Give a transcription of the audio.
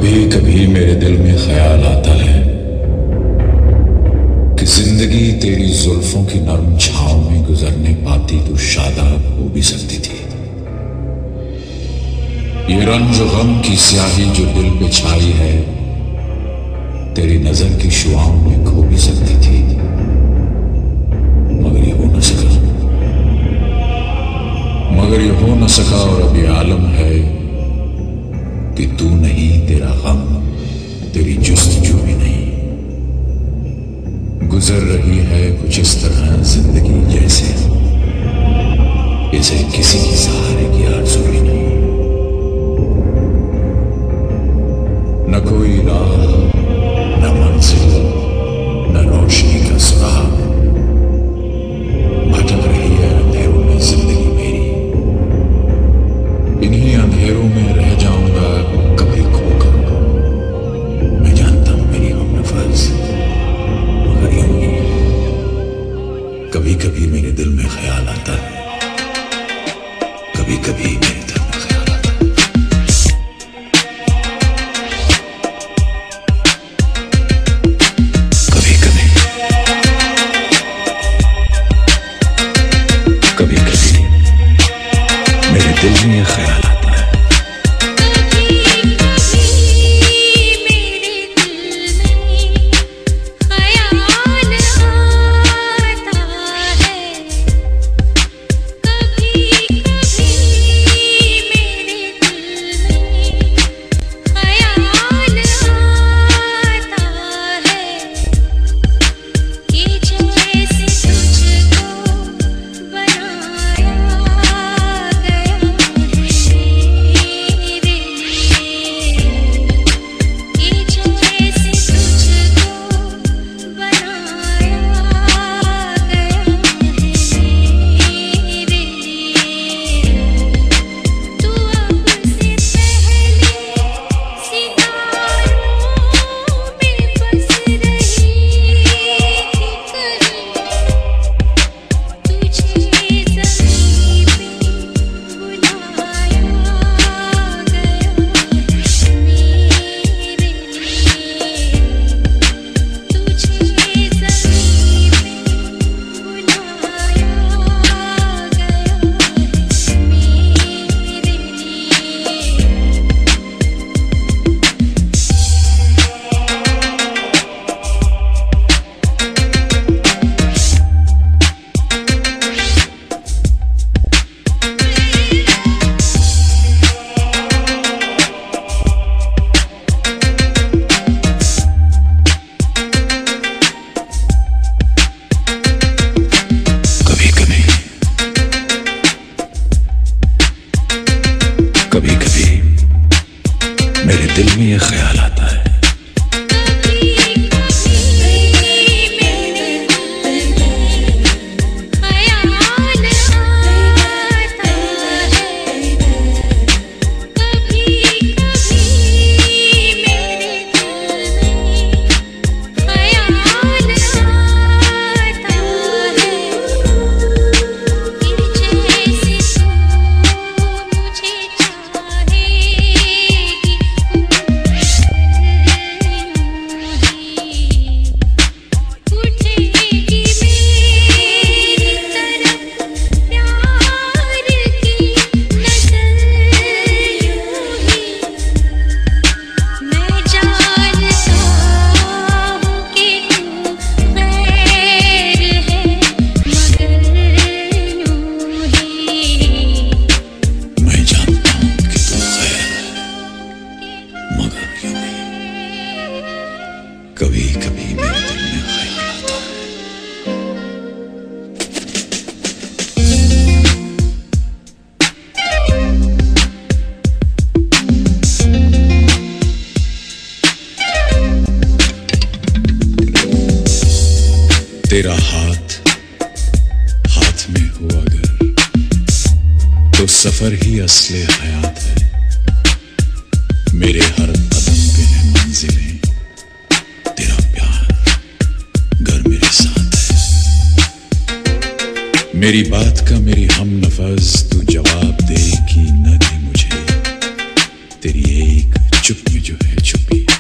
कभी कभी मेरे दिल में ख्याल आता है कि जिंदगी तेरी जुल्फों की नरम छांव में गुजरने पाती तो शादाब हो भी सकती थी। ये रंज गम की स्याही जो दिल पे छाई है तेरी नजर की शुआओं में खो भी सकती थी, मगर ये हो न सका। और अब ये आलम है कि तू नहीं, तेरा गम, तेरी जुस्तजू भी नहीं। गुजर रही है कुछ इस तरह जिंदगी जैसे इसे किसी की सहारे की आरज़ू भी नहीं। न कोई राह, न मंजिल, न रोशनी का सुराग। भटक रही है अंधेरों में जिंदगी मेरी, इन्हीं अंधेरों में रह जाऊंगा कभी खोकर। मैं जानता हूं मेरी हमनफस, मगर यूं ही कभी कभी मेरे दिल में ख्याल आता है, कभी कभी मेरे दिल में ख्याल आता है। कभी कभी मेरे दिल में ख्याल आता है। कभी कभी मेरे दिल में ये ख्याल आता है। कभी कभी मेरे दिल में ख्याल आता है। तेरा हाथ हाथ में हो अगर तो सफर ही असले हयात है। मेरे हर कदम पे है मंजिलें, तेरा प्यार घर मेरे साथ है। मेरी बात का मेरी हम नफज तू जवाब दे कि न दे मुझे, तेरी एक चुप जो है छुपी।